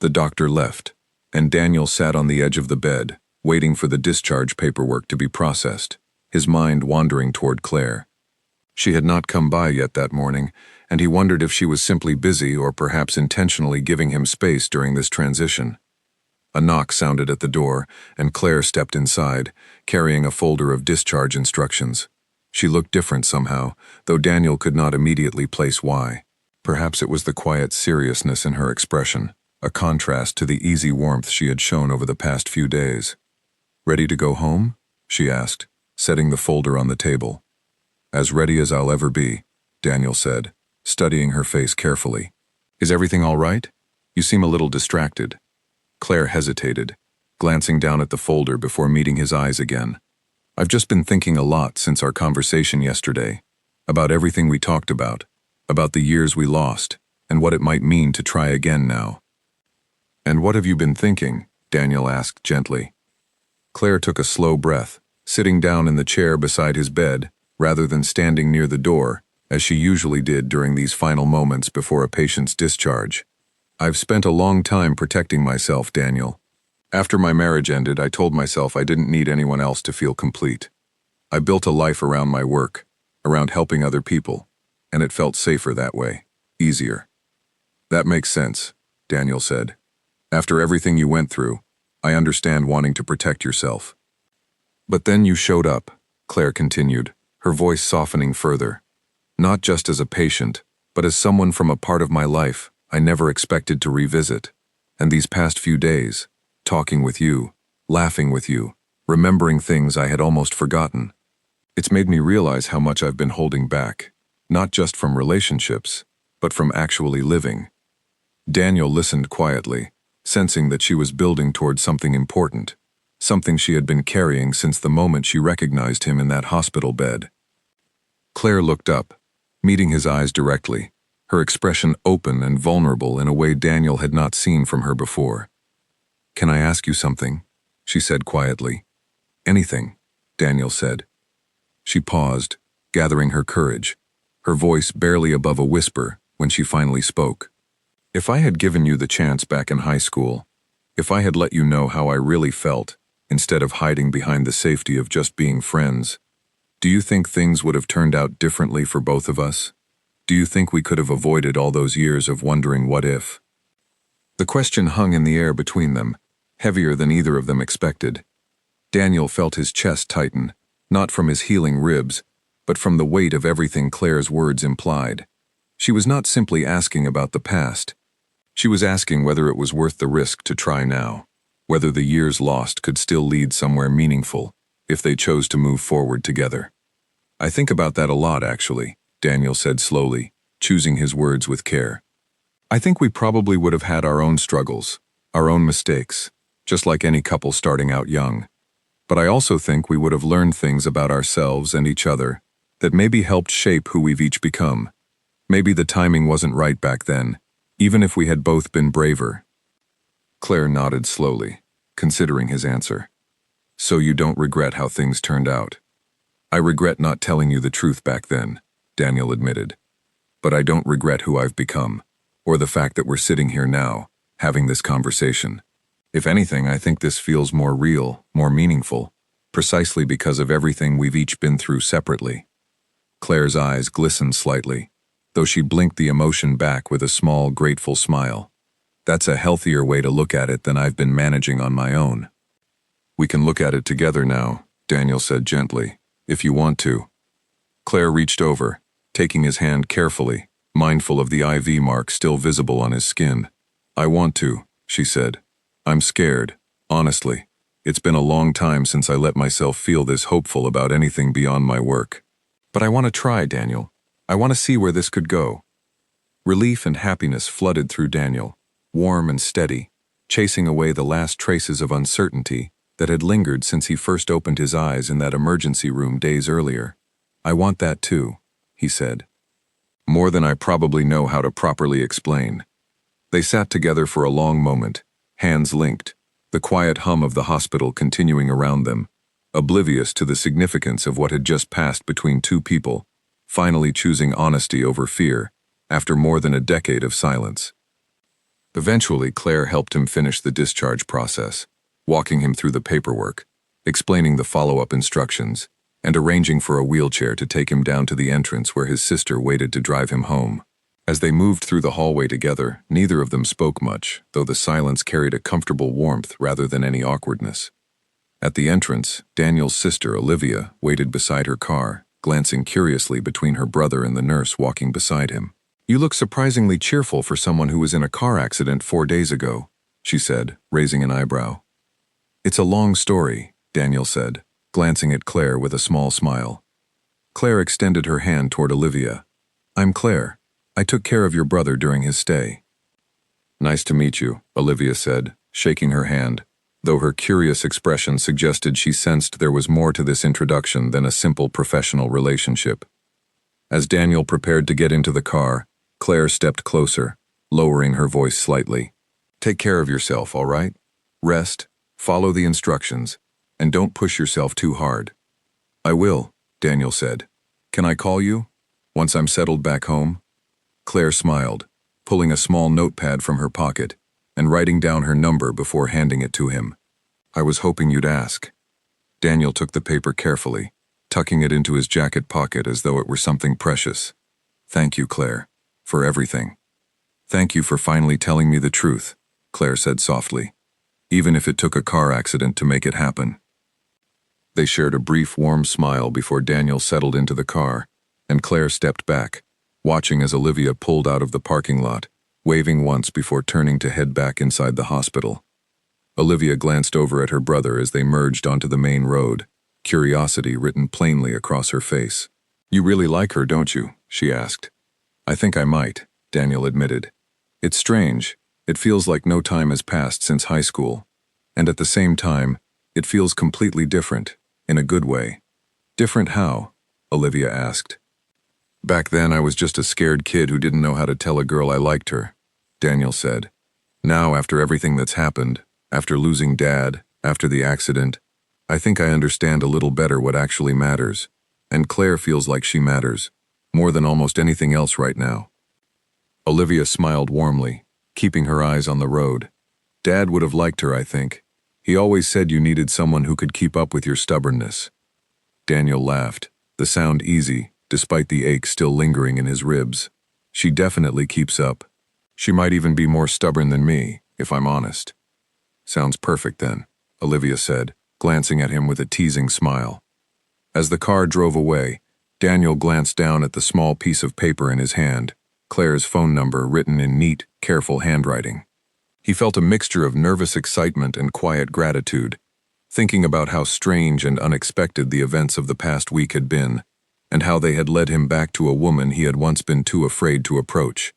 The doctor left, and Daniel sat on the edge of the bed, waiting for the discharge paperwork to be processed, his mind wandering toward Claire. She had not come by yet that morning, and he wondered if she was simply busy or perhaps intentionally giving him space during this transition. A knock sounded at the door, and Claire stepped inside, carrying a folder of discharge instructions. She looked different somehow, though Daniel could not immediately place why. Perhaps it was the quiet seriousness in her expression, a contrast to the easy warmth she had shown over the past few days. "Ready to go home?" she asked, setting the folder on the table. "As ready as I'll ever be," Daniel said, studying her face carefully. "Is everything all right? You seem a little distracted." Claire hesitated, glancing down at the folder before meeting his eyes again. "I've just been thinking a lot since our conversation yesterday, about everything we talked about the years we lost, and what it might mean to try again now." "And what have you been thinking?" Daniel asked gently. Claire took a slow breath, sitting down in the chair beside his bed, rather than standing near the door, as she usually did during these final moments before a patient's discharge. "I've spent a long time protecting myself, Daniel. After my marriage ended, I told myself I didn't need anyone else to feel complete. I built a life around my work, around helping other people, and it felt safer that way, easier." "That makes sense," Daniel said. "After everything you went through, I understand wanting to protect yourself." "But then you showed up," Claire continued, her voice softening further. "Not just as a patient, but as someone from a part of my life I never expected to revisit. And these past few days, talking with you, laughing with you, remembering things I had almost forgotten, it's made me realize how much I've been holding back, not just from relationships, but from actually living." Daniel listened quietly, sensing that she was building towards something important, something she had been carrying since the moment she recognized him in that hospital bed. Claire looked up, meeting his eyes directly, her expression open and vulnerable in a way Daniel had not seen from her before. "Can I ask you something?" she said quietly. "Anything," Daniel said. She paused, gathering her courage, her voice barely above a whisper when she finally spoke. "If I had given you the chance back in high school, if I had let you know how I really felt, instead of hiding behind the safety of just being friends, Do you think things would have turned out differently for both of us? Do you think we could have avoided all those years of wondering what if? The question hung in the air between them, heavier than either of them expected. Daniel felt his chest tighten, not from his healing ribs, but from the weight of everything Claire's words implied. She was not simply asking about the past. She was asking whether it was worth the risk to try now, whether the years lost could still lead somewhere meaningful if they chose to move forward together. I think about that a lot, actually, Daniel said slowly, choosing his words with care. I think we probably would have had our own struggles, our own mistakes, just like any couple starting out young. But I also think we would have learned things about ourselves and each other that maybe helped shape who we've each become. Maybe the timing wasn't right back then, even if we had both been braver. Claire nodded slowly, considering his answer. So you don't regret how things turned out? I regret not telling you the truth back then, Daniel admitted. But I don't regret who I've become, or the fact that we're sitting here now, having this conversation. If anything, I think this feels more real, more meaningful, precisely because of everything we've each been through separately. Claire's eyes glistened slightly, though she blinked the emotion back with a small, grateful smile. That's a healthier way to look at it than I've been managing on my own. We can look at it together now, Daniel said gently, if you want to. Claire reached over, taking his hand carefully, mindful of the IV mark still visible on his skin. I want to, she said. I'm scared, honestly. It's been a long time since I let myself feel this hopeful about anything beyond my work. But I want to try, Daniel. I want to see where this could go. Relief and happiness flooded through Daniel, warm and steady, chasing away the last traces of uncertainty that had lingered since he first opened his eyes in that emergency room days earlier. I want that too, he said. More than I probably know how to properly explain. They sat together for a long moment, hands linked, the quiet hum of the hospital continuing around them, oblivious to the significance of what had just passed between two people, finally choosing honesty over fear after more than a decade of silence. Eventually, Claire helped him finish the discharge process, walking him through the paperwork, explaining the follow-up instructions, and arranging for a wheelchair to take him down to the entrance where his sister waited to drive him home. As they moved through the hallway together, neither of them spoke much, though the silence carried a comfortable warmth rather than any awkwardness. At the entrance, Daniel's sister, Olivia, waited beside her car, glancing curiously between her brother and the nurse walking beside him. You look surprisingly cheerful for someone who was in a car accident 4 days ago, she said, raising an eyebrow. It's a long story, Daniel said, glancing at Claire with a small smile. Claire extended her hand toward Olivia. I'm Claire. I took care of your brother during his stay. Nice to meet you, Olivia said, shaking her hand, though her curious expression suggested she sensed there was more to this introduction than a simple professional relationship. As Daniel prepared to get into the car, Claire stepped closer, lowering her voice slightly. Take care of yourself, all right? Rest, follow the instructions, and don't push yourself too hard. I will, Daniel said. Can I call you? Once I'm settled back home? Claire smiled, pulling a small notepad from her pocket and writing down her number before handing it to him. I was hoping you'd ask. Daniel took the paper carefully, tucking it into his jacket pocket as though it were something precious. Thank you, Claire, for everything. Thank you for finally telling me the truth, Claire said softly, even if it took a car accident to make it happen. They shared a brief, warm smile before Daniel settled into the car, and Claire stepped back, watching as Olivia pulled out of the parking lot, waving once before turning to head back inside the hospital. Olivia glanced over at her brother as they merged onto the main road, curiosity written plainly across her face. You really like her, don't you? She asked. I think I might, Daniel admitted. It's strange. It feels like no time has passed since high school. And at the same time, it feels completely different, in a good way. Different how? Olivia asked. Back then I was just a scared kid who didn't know how to tell a girl I liked her, Daniel said. Now, after everything that's happened, after losing Dad, after the accident, I think I understand a little better what actually matters, and Claire feels like she matters, more than almost anything else right now. Olivia smiled warmly, keeping her eyes on the road. Dad would have liked her, I think. He always said you needed someone who could keep up with your stubbornness. Daniel laughed, the sound easy, despite the ache still lingering in his ribs. She definitely keeps up. She might even be more stubborn than me, if I'm honest. Sounds perfect then, Olivia said, glancing at him with a teasing smile. As the car drove away, Daniel glanced down at the small piece of paper in his hand, Claire's phone number written in neat, careful handwriting. He felt a mixture of nervous excitement and quiet gratitude, thinking about how strange and unexpected the events of the past week had been, and how they had led him back to a woman he had once been too afraid to approach.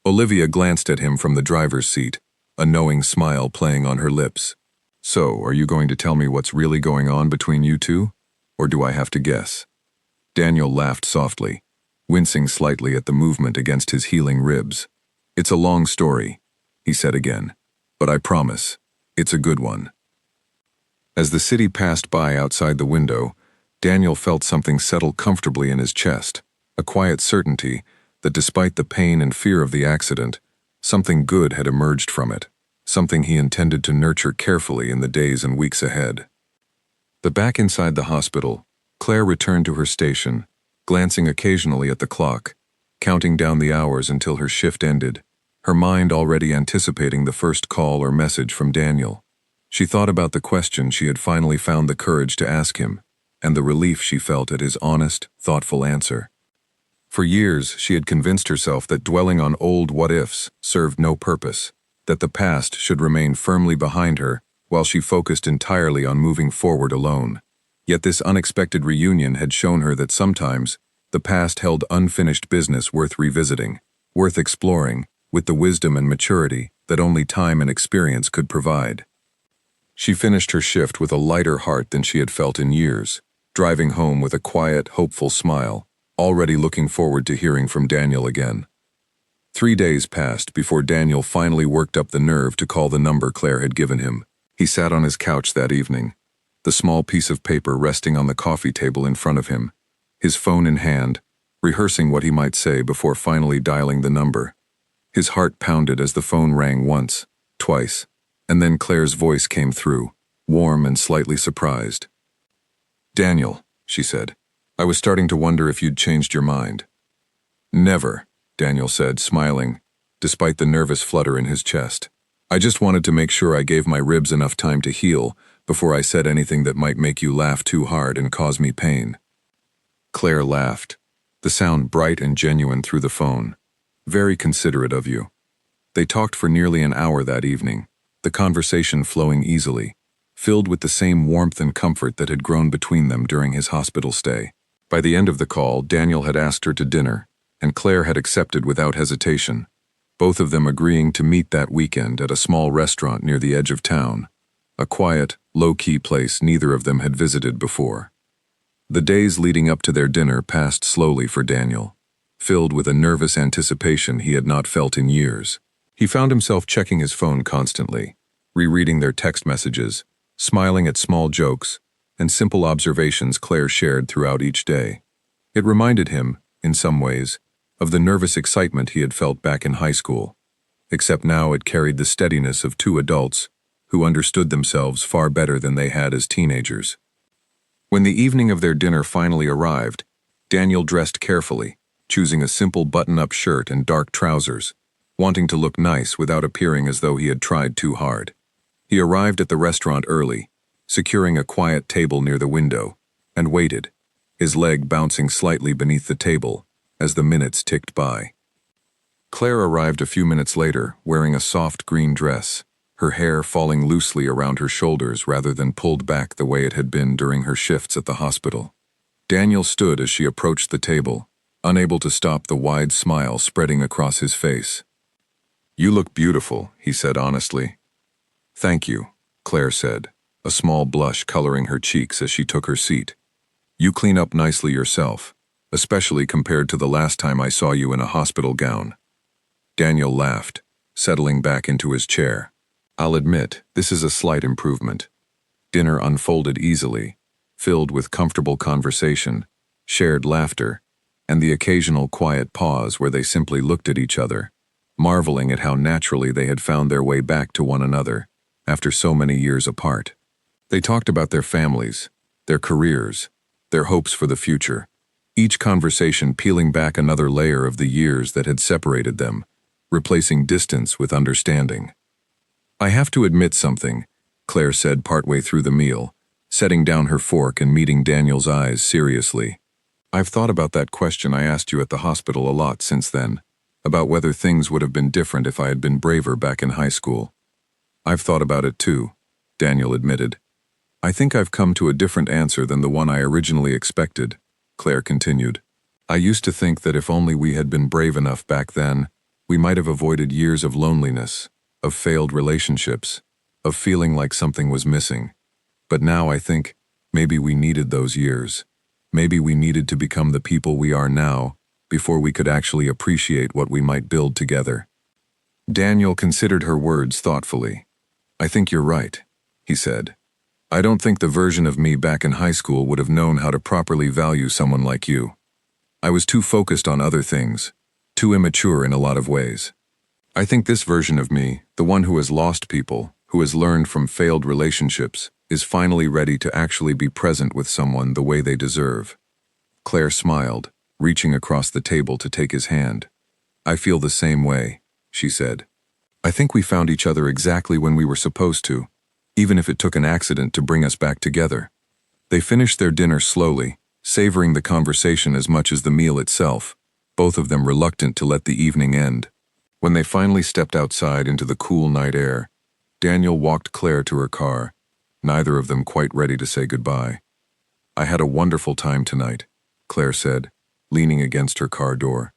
Olivia glanced at him from the driver's seat, a knowing smile playing on her lips. So, are you going to tell me what's really going on between you two? Or do I have to guess? Daniel laughed softly, wincing slightly at the movement against his healing ribs. It's a long story, he said again, but I promise, it's a good one. As the city passed by outside the window, Daniel felt something settle comfortably in his chest, a quiet certainty that despite the pain and fear of the accident, something good had emerged from it, something he intended to nurture carefully in the days and weeks ahead. But back inside the hospital, Claire returned to her station, glancing occasionally at the clock, counting down the hours until her shift ended, her mind already anticipating the first call or message from Daniel. She thought about the question she had finally found the courage to ask him, and the relief she felt at his honest, thoughtful answer. For years, she had convinced herself that dwelling on old what-ifs served no purpose, that the past should remain firmly behind her while she focused entirely on moving forward alone. Yet this unexpected reunion had shown her that sometimes the past held unfinished business worth revisiting, worth exploring, with the wisdom and maturity that only time and experience could provide. She finished her shift with a lighter heart than she had felt in years, driving home with a quiet, hopeful smile, already looking forward to hearing from Daniel again. 3 days passed before Daniel finally worked up the nerve to call the number Claire had given him. He sat on his couch that evening, the small piece of paper resting on the coffee table in front of him, his phone in hand, rehearsing what he might say before finally dialing the number. His heart pounded as the phone rang once, twice, and then Claire's voice came through, warm and slightly surprised. "Daniel," she said, "I was starting to wonder if you'd changed your mind." "Never," Daniel said, smiling, despite the nervous flutter in his chest. "I just wanted to make sure I gave my ribs enough time to heal before I said anything that might make you laugh too hard and cause me pain." Claire laughed, the sound bright and genuine through the phone. "Very considerate of you." They talked for nearly an hour that evening, the conversation flowing easily, filled with the same warmth and comfort that had grown between them during his hospital stay. By the end of the call, Daniel had asked her to dinner, and Claire had accepted without hesitation, both of them agreeing to meet that weekend at a small restaurant near the edge of town, a quiet, low-key place neither of them had visited before. The days leading up to their dinner passed slowly for Daniel, filled with a nervous anticipation he had not felt in years. He found himself checking his phone constantly, rereading their text messages, smiling at small jokes, and simple observations Claire shared throughout each day. It reminded him, in some ways, of the nervous excitement he had felt back in high school, except now it carried the steadiness of two adults who understood themselves far better than they had as teenagers. When the evening of their dinner finally arrived, Daniel dressed carefully, choosing a simple button-up shirt and dark trousers, wanting to look nice without appearing as though he had tried too hard. He arrived at the restaurant early, securing a quiet table near the window, and waited, his leg bouncing slightly beneath the table as the minutes ticked by. Claire arrived a few minutes later, wearing a soft green dress, her hair falling loosely around her shoulders rather than pulled back the way it had been during her shifts at the hospital. Daniel stood as she approached the table, unable to stop the wide smile spreading across his face. "You look beautiful," he said honestly. "Thank you," Claire said, a small blush coloring her cheeks as she took her seat. "You clean up nicely yourself, especially compared to the last time I saw you in a hospital gown." Daniel laughed, settling back into his chair. "I'll admit, this is a slight improvement." Dinner unfolded easily, filled with comfortable conversation, shared laughter, and the occasional quiet pause where they simply looked at each other, marveling at how naturally they had found their way back to one another after so many years apart. They talked about their families, their careers, their hopes for the future, each conversation peeling back another layer of the years that had separated them, replacing distance with understanding. "I have to admit something," Claire said partway through the meal, setting down her fork and meeting Daniel's eyes seriously. "I've thought about that question I asked you at the hospital a lot since then, about whether things would have been different if I had been braver back in high school." "I've thought about it too," Daniel admitted. "I think I've come to a different answer than the one I originally expected," Claire continued. "I used to think that if only we had been brave enough back then, we might have avoided years of loneliness, of failed relationships, of feeling like something was missing. But now I think maybe we needed those years. Maybe we needed to become the people we are now before we could actually appreciate what we might build together." Daniel considered her words thoughtfully. "I think you're right," he said. "I don't think the version of me back in high school would have known how to properly value someone like you. I was too focused on other things, too immature in a lot of ways. I think this version of me, the one who has lost people, who has learned from failed relationships, is finally ready to actually be present with someone the way they deserve." Claire smiled, reaching across the table to take his hand. "I feel the same way," she said. "I think we found each other exactly when we were supposed to, even if it took an accident to bring us back together." They finished their dinner slowly, savoring the conversation as much as the meal itself, both of them reluctant to let the evening end. When they finally stepped outside into the cool night air, Daniel walked Claire to her car, neither of them quite ready to say goodbye. "I had a wonderful time tonight," Claire said, leaning against her car door.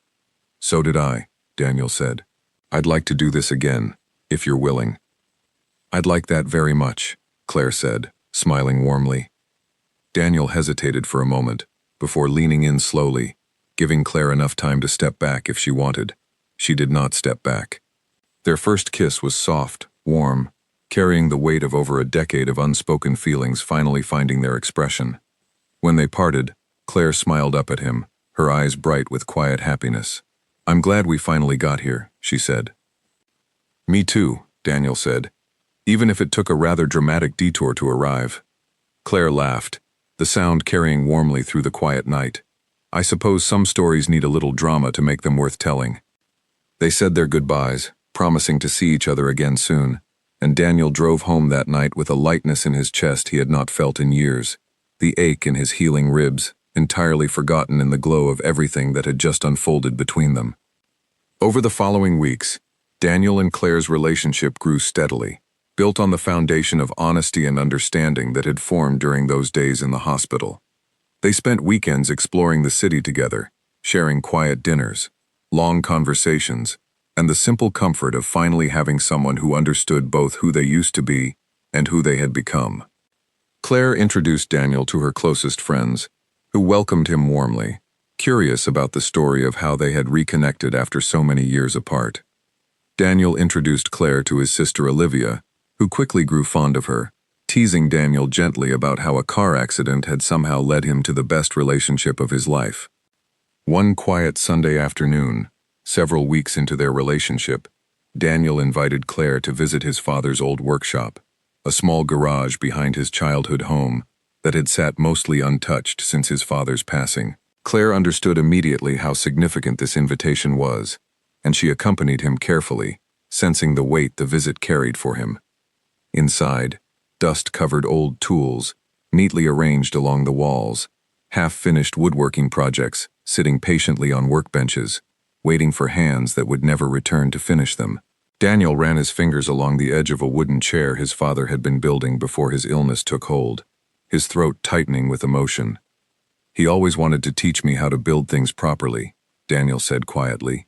"So did I," Daniel said. "I'd like to do this again, if you're willing." "I'd like that very much," Claire said, smiling warmly. Daniel hesitated for a moment, before leaning in slowly, giving Claire enough time to step back if she wanted. She did not step back. Their first kiss was soft, warm, carrying the weight of over a decade of unspoken feelings finally finding their expression. When they parted, Claire smiled up at him, her eyes bright with quiet happiness. "I'm glad we finally got here," she said. "Me too," Daniel said, "even if it took a rather dramatic detour to arrive." Claire laughed, the sound carrying warmly through the quiet night. "I suppose some stories need a little drama to make them worth telling." They said their goodbyes, promising to see each other again soon, and Daniel drove home that night with a lightness in his chest he had not felt in years, the ache in his healing ribs, entirely forgotten in the glow of everything that had just unfolded between them. Over the following weeks, Daniel and Claire's relationship grew steadily, built on the foundation of honesty and understanding that had formed during those days in the hospital. They spent weekends exploring the city together, sharing quiet dinners, long conversations, and the simple comfort of finally having someone who understood both who they used to be and who they had become. Claire introduced Daniel to her closest friends, who welcomed him warmly, curious about the story of how they had reconnected after so many years apart. Daniel introduced Claire to his sister Olivia, who quickly grew fond of her, teasing Daniel gently about how a car accident had somehow led him to the best relationship of his life. One quiet Sunday afternoon, several weeks into their relationship, Daniel invited Claire to visit his father's old workshop, a small garage behind his childhood home that had sat mostly untouched since his father's passing. Claire understood immediately how significant this invitation was, and she accompanied him carefully, sensing the weight the visit carried for him. Inside, dust-covered old tools, neatly arranged along the walls, half-finished woodworking projects sitting patiently on workbenches, waiting for hands that would never return to finish them. Daniel ran his fingers along the edge of a wooden chair his father had been building before his illness took hold, his throat tightening with emotion. "He always wanted to teach me how to build things properly," Daniel said quietly.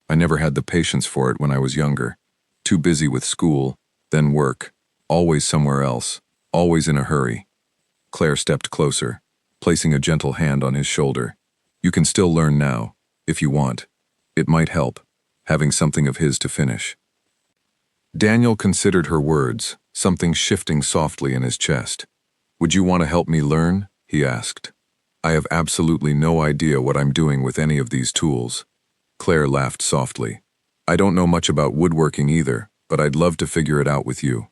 "I never had the patience for it when I was younger. Too busy with school, then work, always somewhere else, always in a hurry." Claire stepped closer, placing a gentle hand on his shoulder. "You can still learn now, if you want. It might help, having something of his to finish." Daniel considered her words, something shifting softly in his chest. "Would you want to help me learn?" he asked. "I have absolutely no idea what I'm doing with any of these tools." Claire laughed softly. "I don't know much about woodworking either, but I'd love to figure it out with you."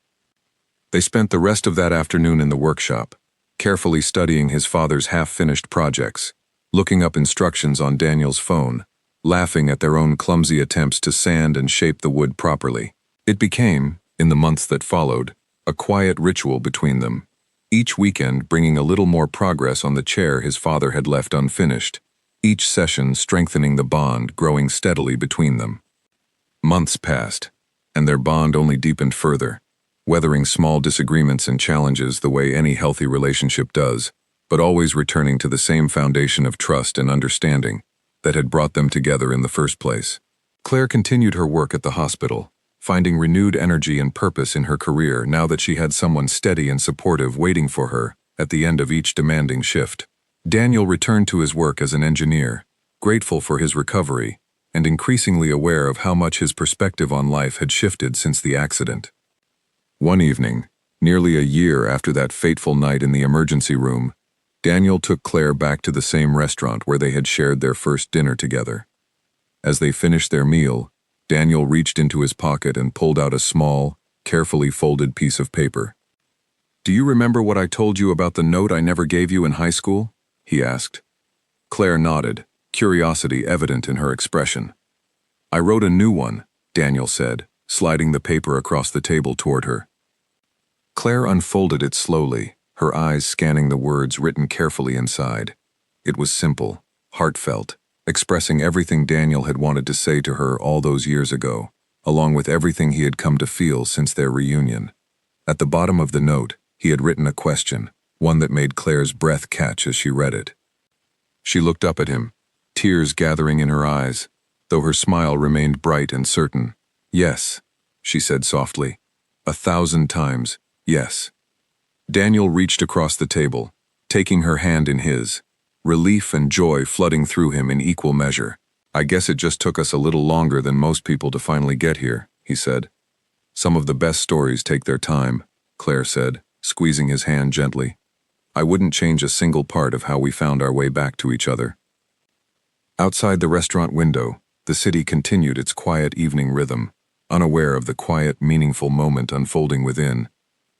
They spent the rest of that afternoon in the workshop, carefully studying his father's half-finished projects, looking up instructions on Daniel's phone, laughing at their own clumsy attempts to sand and shape the wood properly. It became, in the months that followed, a quiet ritual between them, each weekend bringing a little more progress on the chair his father had left unfinished, each session strengthening the bond growing steadily between them. Months passed, and their bond only deepened further, weathering small disagreements and challenges the way any healthy relationship does, but always returning to the same foundation of trust and understanding that had brought them together in the first place. Claire continued her work at the hospital, finding renewed energy and purpose in her career now that she had someone steady and supportive waiting for her at the end of each demanding shift. Daniel returned to his work as an engineer, grateful for his recovery, and increasingly aware of how much his perspective on life had shifted since the accident. One evening, nearly a year after that fateful night in the emergency room, Daniel took Claire back to the same restaurant where they had shared their first dinner together. As they finished their meal, Daniel reached into his pocket and pulled out a small, carefully folded piece of paper. "Do you remember what I told you about the note I never gave you in high school?" he asked. Claire nodded, curiosity evident in her expression. "I wrote a new one," Daniel said, sliding the paper across the table toward her. Claire unfolded it slowly, her eyes scanning the words written carefully inside. It was simple, heartfelt, expressing everything Daniel had wanted to say to her all those years ago, along with everything he had come to feel since their reunion. At the bottom of the note, he had written a question, one that made Claire's breath catch as she read it. She looked up at him, tears gathering in her eyes, though her smile remained bright and certain. "Yes," she said softly. 1,000 times, yes. Daniel reached across the table, taking her hand in his, relief and joy flooding through him in equal measure. "I guess it just took us a little longer than most people to finally get here," he said. "Some of the best stories take their time," Claire said, squeezing his hand gently. "I wouldn't change a single part of how we found our way back to each other." Outside the restaurant window, the city continued its quiet evening rhythm, unaware of the quiet, meaningful moment unfolding within.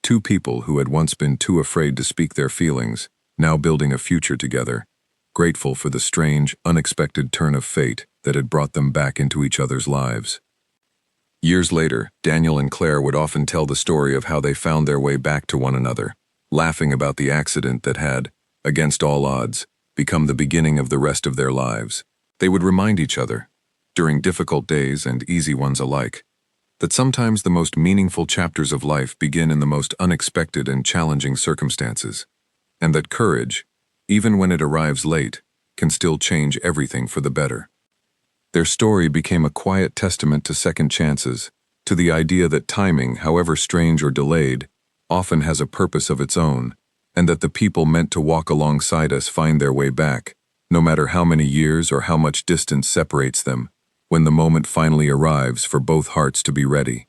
Two people who had once been too afraid to speak their feelings, now building a future together, grateful for the strange, unexpected turn of fate that had brought them back into each other's lives. Years later, Daniel and Claire would often tell the story of how they found their way back to one another, laughing about the accident that had, against all odds, become the beginning of the rest of their lives. They would remind each other, during difficult days and easy ones alike, that sometimes the most meaningful chapters of life begin in the most unexpected and challenging circumstances, and that courage, even when it arrives late, can still change everything for the better. Their story became a quiet testament to second chances, to the idea that timing, however strange or delayed, often has a purpose of its own, and that the people meant to walk alongside us find their way back, no matter how many years or how much distance separates them, when the moment finally arrives for both hearts to be ready.